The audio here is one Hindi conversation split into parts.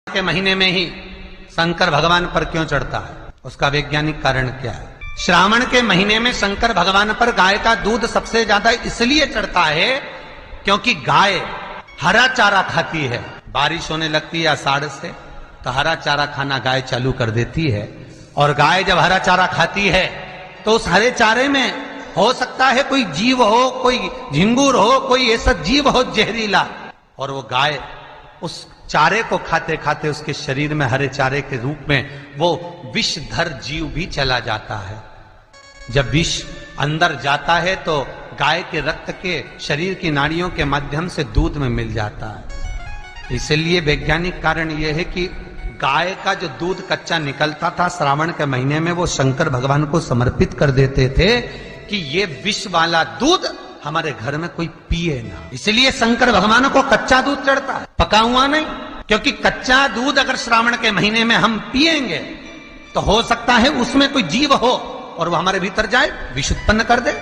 के महीने में ही शंकर भगवान पर क्यों चढ़ता है, उसका वैज्ञानिक कारण क्या है? श्रावण के महीने में शंकर भगवान पर गाय का दूध सबसे ज्यादा इसलिए चढ़ता है क्योंकि गाय हरा चारा खाती है। बारिश होने लगती है आषाढ़ से तो हरा चारा खाना गाय चालू कर देती है, और गाय जब हरा चारा खाती है तो उस हरे चारे में हो सकता है कोई जीव हो, कोई झिंगुर हो, कोई ऐसा जीव हो जहरीला, और वो गाय उस चारे को खाते खाते उसके शरीर में हरे चारे के रूप में वो विषधर जीव भी चला जाता है। जब विष अंदर जाता है तो गाय के रक्त के शरीर की नाड़ियों के माध्यम से दूध में मिल जाता है। इसलिए वैज्ञानिक कारण यह है कि गाय का जो दूध कच्चा निकलता था श्रावण के महीने में वो शंकर भगवान को समर्पित कर देते थे कि ये विष वाला दूध हमारे घर में कोई पिए ना। इसलिए शंकर भगवान को कच्चा दूध चढ़ता है, पका हुआ नहीं, क्योंकि कच्चा दूध अगर श्रावण के महीने में हम पिएंगे तो हो सकता है उसमें कोई जीव हो और वो हमारे भीतर जाए विष उत्पन्न कर दे।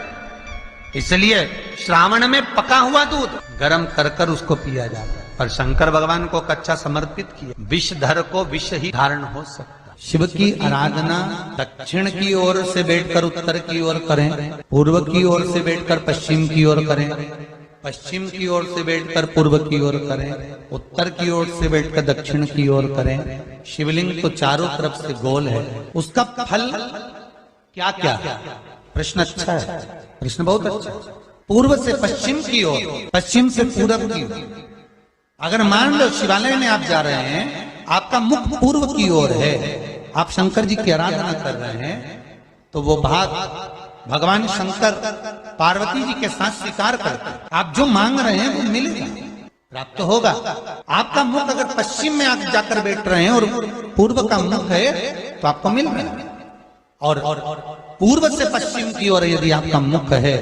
इसलिए श्रावण में पका हुआ दूध गर्म कर कर उसको पिया जाता है, पर शंकर भगवान को कच्चा समर्पित किया। विषधर को विष ही धारण हो सकता। शिव की आराधना दक्षिण की ओर से बैठकर उत्तर की ओर करें, पूर्व की ओर से बैठकर पश्चिम की ओर करें, पश्चिम की ओर से बैठकर पूर्व की ओर करें, उत्तर की ओर से बैठकर दक्षिण की ओर करें। शिवलिंग तो चारों तरफ से गोल है, उसका फल क्या क्या? प्रश्न अच्छा है, प्रश्न बहुत अच्छा है। पूर्व से पश्चिम की ओर, पश्चिम से पूर्व की ओर। अगर मान लो शिवालय में आप जा रहे हैं, आपका मुख पूर्व की ओर है, आप शंकर जी की आराधना कर रहे हैं, तो वो भाग भगवान शंकर पार्वती जी के साथ स्वीकार करते हैं। आप जो मांग रहे हैं वो मिलेगा, प्राप्त होगा। आपका मुख अगर पश्चिम में आप जाकर बैठ रहे हैं और पूर्व का मुख है तो आपको मिल रहा है, और पूर्व से पश्चिम की ओर यदि आपका मुख है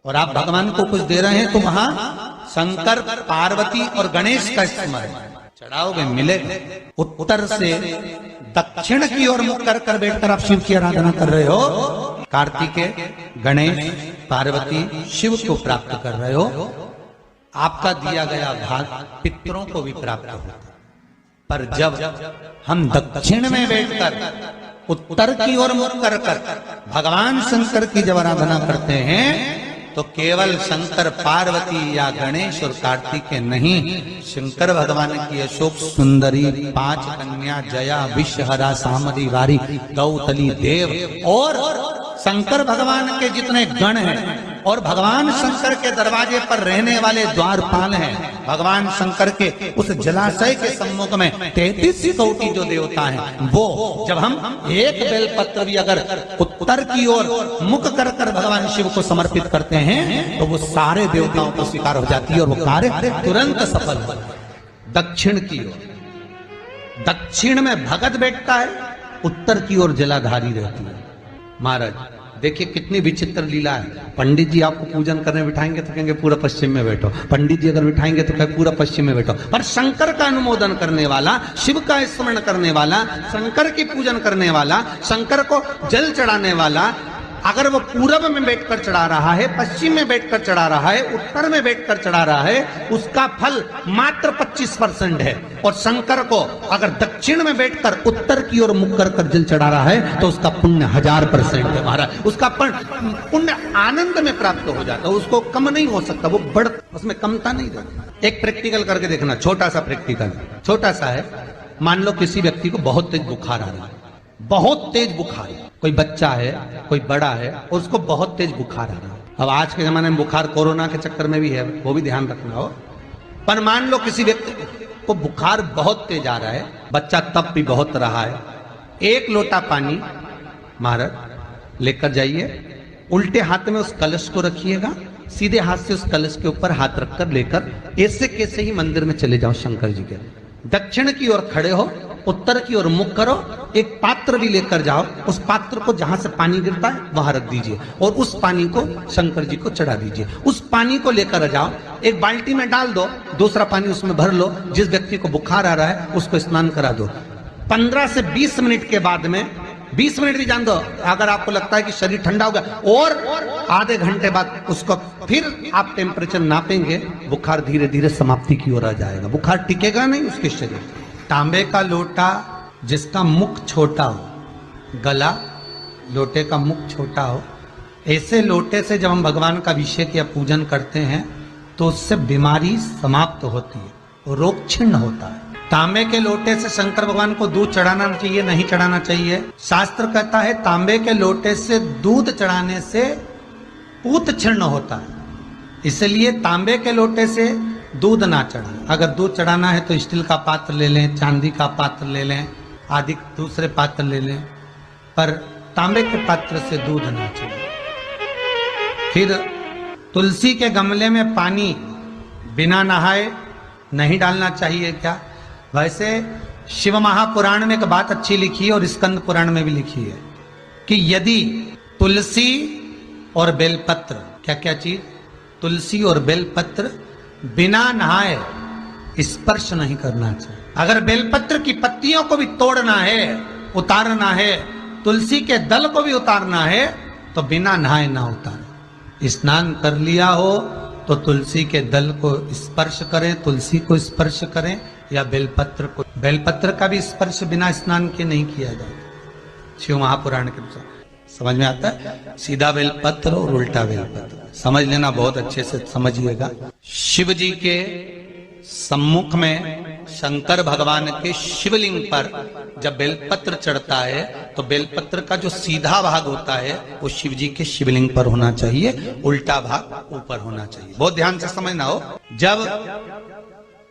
और आप भगवान को कुछ दे रहे हैं तो वहां शंकर पार्वती और गणेश का स्मरण चढ़ाओगे, मिलेगा। उत्तर से दक्षिण की ओर मुख कर कर बैठकर आप शिव की आराधना कर रहे हो, कार्तिकेय, गणेश, पार्वती, शिव को प्राप्त कर रहे हो, आपका दिया गया भाग पितरों को भी प्राप्त होता। पर जब हम दक्षिण में बैठकर उत्तर की ओर मुख कर कर भगवान शंकर की जब आराधना करते हैं तो केवल शंकर पार्वती या गणेश और कार्तिकेय नहीं, शंकर भगवान की अशोक सुंदरी, 5 कन्या, जया, विषहरा, सामरी, वारी, गौतली, देव और शंकर भगवान के जितने गण हैं और भगवान शंकर के दरवाजे पर रहने वाले द्वारपाल हैं, भगवान शंकर के उस जलाशय के सम्मुख में 33 कोटि जो देवता हैं, वो जब हम एक बेलपत्र भी अगर उत्तर की ओर मुख कर कर भगवान शिव को समर्पित करते हैं तो वो सारे देवताओं को स्वीकार हो जाती है और वो कार्य तुरंत सफल हो। दक्षिण की ओर, दक्षिण में भगत बैठता है, उत्तर की ओर जलाधारी रहती है। महाराज देखिए कितनी विचित्र लीला है। पंडित जी आपको पूजन करने बिठाएंगे तो कहेंगे पूरा पश्चिम में बैठो, पंडित जी अगर बिठाएंगे तो कहेंगे पूरा पश्चिम में बैठो, पर शंकर का अनुमोदन करने वाला, शिव का स्मरण करने वाला, शंकर की पूजन करने वाला, शंकर को जल चढ़ाने वाला अगर वो पूरब में बैठकर चढ़ा रहा है, पश्चिम में बैठकर चढ़ा रहा है, उत्तर में बैठकर चढ़ा रहा है, उसका फल मात्र 25% है। और शंकर को अगर दक्षिण में बैठकर उत्तर की ओर मुख कर जल चढ़ा रहा है तो उसका पुण्य 1000% है महाराज। उसका पुण्य आनंद में प्राप्त हो जाता है, उसको कम नहीं हो सकता, वो बढ़, उसमें कमता नहीं रहती। एक प्रैक्टिकल करके देखना, छोटा सा प्रैक्टिकल, छोटा सा है। मान लो किसी व्यक्ति को बहुत तेज बुखार आ रहा है, बहुत तेज बुखार, कोई बच्चा है, कोई बड़ा है, उसको बहुत तेज बुखार आ रहा है। अब आज के जमाने में बुखार कोरोना के चक्कर में भी है, वो भी ध्यान रखना हो। पर मान लो किसी व्यक्ति को बुखार बहुत तेज आ रहा है, बच्चा तप भी बहुत रहा है, 1 लोटा पानी महाराज लेकर जाइए, उल्टे हाथ में उस कलश को रखिएगा, सीधे हाथ से उस कलश के ऊपर हाथ रखकर लेकर ऐसे कैसे ही मंदिर में चले जाओ शंकर जी के। दक्षिण की ओर खड़े हो, उत्तर की ओर मुख करो, एक पात्र भी लेकर जाओ, उस पात्र को जहां से पानी गिरता है वहां रख दीजिए और उस पानी को शंकर जी को चढ़ा दीजिए। उस पानी को लेकर जाओ, एक बाल्टी में डाल दो, दूसरा पानी उसमें भर लो, जिस व्यक्ति को बुखार आ रहा है उसको स्नान करा दो। 15 से 20 मिनट के बाद में, 20 मिनट भी जान दो, अगर आपको लगता है कि शरीर ठंडा हो गया, और आधे घंटे बाद उसको फिर आप टेम्परेचर नापेंगे, बुखार धीरे धीरे समाप्ति की ओर आ जाएगा, बुखार टिकेगा नहीं उसके शरीर। तांबे का लोटा जिसका मुख छोटा हो, गला लोटे का मुख छोटा हो, ऐसे लोटे से जब हम भगवान का अभिषेक या पूजन करते हैं तो उससे बीमारी समाप्त होती है, रोग छिन्न होता है। तांबे के लोटे से शंकर भगवान को दूध चढ़ाना चाहिए, नहीं चढ़ाना चाहिए? शास्त्र कहता है तांबे के लोटे से दूध चढ़ाने से पूत छिन्न होता है, इसलिए तांबे के लोटे से दूध ना चढ़ाएं। अगर दूध चढ़ाना है तो स्टील का पात्र ले लें, चांदी का पात्र ले लें, आदि दूसरे पात्र ले लें, पर तांबे के पात्र से दूध ना चढ़ाएं। फिर तुलसी के गमले में पानी बिना नहाए नहीं डालना चाहिए क्या? वैसे शिव महापुराण में एक बात अच्छी लिखी है और स्कंद पुराण में भी लिखी है कि यदि तुलसी और बेलपत्र, क्या क्या चीज, तुलसी और बेलपत्र बिना नहाए स्पर्श नहीं करना चाहिए। अगर बेलपत्र की पत्तियों को भी तोड़ना है, उतारना है, तुलसी के दल को भी उतारना है तो बिना नहाए ना उतारें। स्नान कर लिया हो तो तुलसी के दल को स्पर्श करें, तुलसी को स्पर्श करें या बेलपत्र को। बेलपत्र का भी स्पर्श बिना स्नान के नहीं किया जाता शिव महापुराण के अनुसार। समझ में आता है? सीधा बेलपत्र और उल्टा बेलपत्र समझ लेना, बहुत अच्छे से समझिएगा। शिव जी के सम्मुख में शंकर भगवान के शिवलिंग पर जब बेलपत्र चढ़ता है तो बेलपत्र का जो सीधा भाग होता है वो शिव जी के शिवलिंग पर होना चाहिए, उल्टा भाग ऊपर होना चाहिए। बहुत ध्यान से समझना हो। जब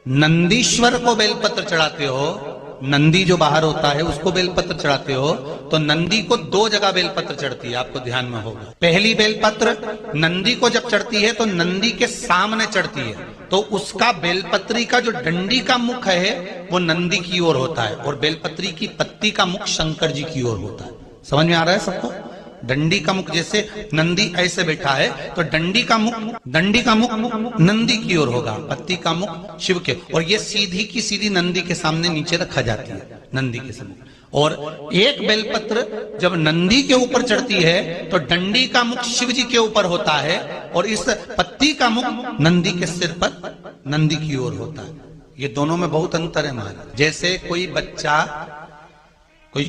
नंदीश्वर को बेलपत्र चढ़ाते हो, नंदी जो बाहर होता है उसको बेलपत्र चढ़ाते हो तो नंदी को दो जगह बेलपत्र चढ़ती है, आपको ध्यान में होगा। पहली बेलपत्र नंदी को जब चढ़ती है तो नंदी के सामने चढ़ती है, तो उसका बेलपत्री का जो डंडी का मुख है वो नंदी की ओर होता है और बेलपत्री की पत्ती का मुख शंकर जी की ओर होता है। समझ में आ रहा है सबको? डंडी का मुख, जैसे नंदी ऐसे बैठा है तो डंडी का मुख नंदी की ओर होगा, पत्ती का मुख शिव के, और ये सीधी की सीधी नंदी के सामने नीचे रखा जाती है, नंदी के सामने। और एक बेलपत्र जब नंदी के ऊपर चढ़ती है तो डंडी का मुख शिव जी के ऊपर होता है और इस पत्ती का मुख नंदी के सिर पर नंदी की ओर होता है। ये दोनों में बहुत अंतर है महाराज। जैसे कोई बच्चा कोई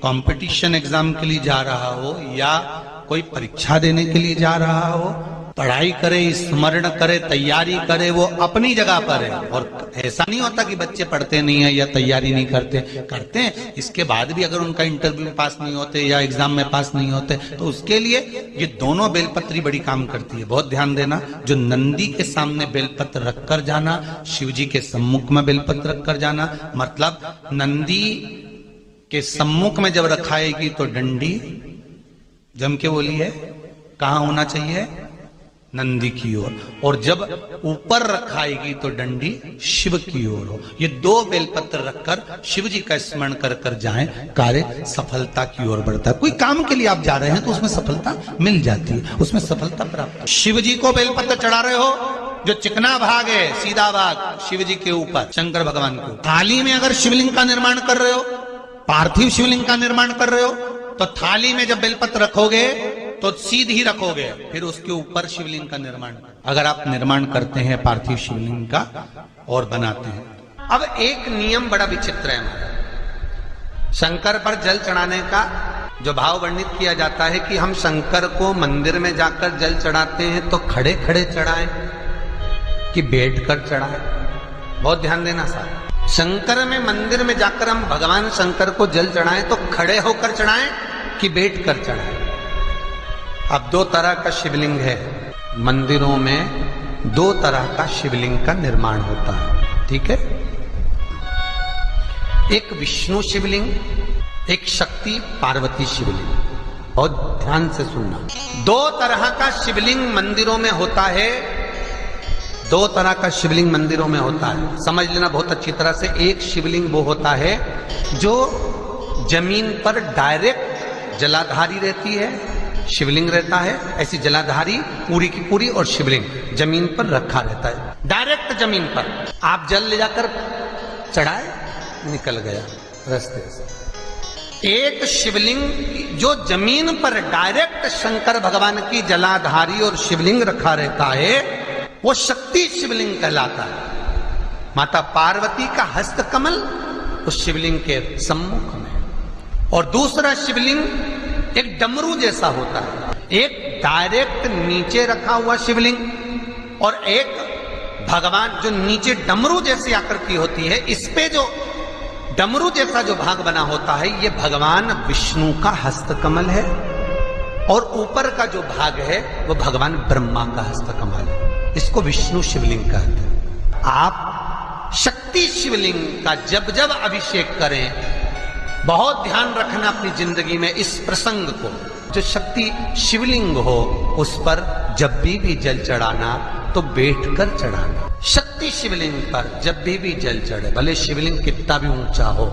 कंपटीशन एग्जाम के लिए जा रहा हो या कोई परीक्षा देने के लिए जा रहा हो, पढ़ाई करे, स्मरण करे, तैयारी करे, वो अपनी जगह पर है। और ऐसा नहीं होता कि बच्चे पढ़ते नहीं है या तैयारी नहीं करते हैं। इसके बाद भी अगर उनका इंटरव्यू में पास नहीं होते या एग्जाम में पास नहीं होते तो उसके लिए ये दोनों बेलपत्री बड़ी काम करती है। बहुत ध्यान देना, जो नंदी के सामने बेलपत्र रखकर जाना, शिव जी के सम्मुख में बेलपत्र रखकर जाना, मतलब नंदी के सम्मुख में जब रखाएगी तो डंडी जम के बोली है कहां होना चाहिए? नंदी की ओर। और जब ऊपर रखाएगी तो डंडी शिव की ओर हो। ये दो बेलपत्र रखकर शिव जी का स्मरण कर कर जाएं, कार्य सफलता की ओर बढ़ता है। कोई काम के लिए आप जा रहे हैं तो उसमें सफलता मिल जाती है, उसमें सफलता प्राप्त। शिव जी को बेलपत्र चढ़ा रहे हो, जो चिकना भाग है, सीधा भाग शिव जी के ऊपर, शंकर भगवान को। थाली में अगर शिवलिंग का निर्माण कर रहे हो, पार्थिव शिवलिंग का निर्माण कर रहे हो, तो थाली में जब बेलपत्र रखोगे तो सीधी रखोगे, फिर उसके ऊपर शिवलिंग का निर्माण। अगर आप निर्माण करते हैं पार्थिव शिवलिंग का और बनाते हैं। अब एक नियम बड़ा विचित्र है शंकर पर जल चढ़ाने का, जो भाव वर्णित किया जाता है कि हम शंकर को मंदिर में जाकर जल चढ़ाते हैं तो खड़े खड़े चढ़ाएं कि बैठकर चढ़ाएं। बहुत ध्यान देना साहब। शंकर में मंदिर में जाकर हम भगवान शंकर को जल चढ़ाएं तो खड़े होकर चढ़ाएं कि बैठकर चढ़ाएं। अब दो तरह का शिवलिंग है मंदिरों में, दो तरह का शिवलिंग का निर्माण होता है, ठीक है? एक विष्णु शिवलिंग, एक शक्ति पार्वती शिवलिंग। बहुत ध्यान से सुनना, दो तरह का शिवलिंग मंदिरों में होता है, दो तरह का शिवलिंग मंदिरों में होता है। समझ लेना बहुत अच्छी तरह से। एक शिवलिंग वो होता है जो जमीन पर डायरेक्ट जलाधारी रहती है, शिवलिंग रहता है, ऐसी जलाधारी पूरी की पूरी, और शिवलिंग जमीन पर रखा रहता है, डायरेक्ट जमीन पर। आप जल ले जाकर चढ़ाए, निकल गया रास्ते से। एक शिवलिंग जो जमीन पर डायरेक्ट शंकर भगवान की जलाधारी और शिवलिंग रखा रहता है वो शक्ति शिवलिंग कहलाता है। माता पार्वती का हस्त कमल उस शिवलिंग के सम्मुख में, और दूसरा शिवलिंग एक डमरू जैसा होता है। एक डायरेक्ट नीचे रखा हुआ शिवलिंग और एक भगवान जो नीचे डमरू जैसी आकृति होती है, इस पे जो डमरू जैसा जो भाग बना होता है, ये भगवान विष्णु का हस्तकमल है, और ऊपर का जो भाग है वो भगवान ब्रह्मा का हस्तकमल है। इसको विष्णु शिवलिंग कहते हैं। आप शक्ति शिवलिंग का जब जब अभिषेक करें, बहुत ध्यान रखना अपनी जिंदगी में इस प्रसंग को। जो शक्ति शिवलिंग हो उस पर जब भी जल चढ़ाना तो बैठकर चढ़ाना। शक्ति शिवलिंग पर जब भी जल चढ़े, भले शिवलिंग कितना भी ऊंचा हो,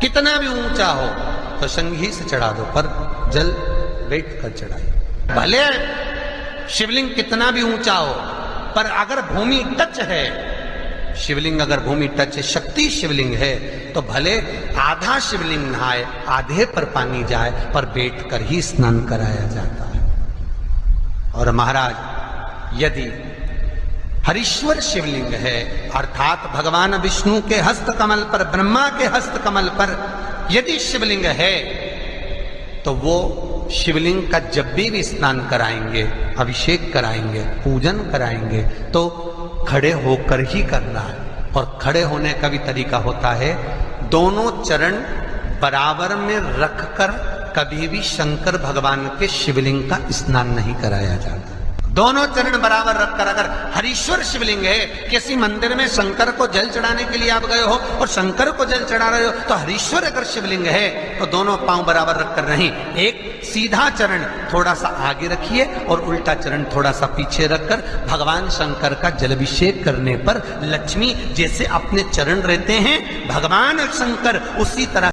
कितना भी ऊंचा हो, तो संगी से चढ़ा दो, पर जल बैठकर चढ़ाइए। भले शिवलिंग कितना भी ऊंचा हो, पर अगर भूमि टच है, शिवलिंग अगर भूमि टच है, शक्ति शिवलिंग है, तो भले आधा शिवलिंग नहाए, आधे पर पानी जाए, पर बैठकर ही स्नान कराया जाता है। और महाराज, यदि हरीश्वर शिवलिंग है, अर्थात भगवान विष्णु के हस्तकमल पर, ब्रह्मा के हस्तकमल पर यदि शिवलिंग है, तो वो शिवलिंग का जब भी स्नान कराएंगे, अभिषेक कराएंगे, पूजन कराएंगे, तो खड़े होकर ही करना है। और खड़े होने का भी तरीका होता है, दोनों चरण बराबर में रखकर कभी भी शंकर भगवान के शिवलिंग का स्नान नहीं कराया जाता। दोनों चरण बराबर रखकर, अगर हरीश्वर शिवलिंग है, किसी मंदिर में शंकर को जल चढ़ाने के लिए आप गए हो और शंकर को जल चढ़ा रहे हो, तो हरीश्वर अगर शिवलिंग है तो दोनों पांव बराबर रखकर नहीं, एक सीधा चरण थोड़ा सा आगे रखिए और उल्टा चरण थोड़ा सा पीछे रखकर भगवान शंकर का जलाभिषेक करने पर लक्ष्मी जैसे अपने चरण रहते हैं, भगवान शंकर उसी तरह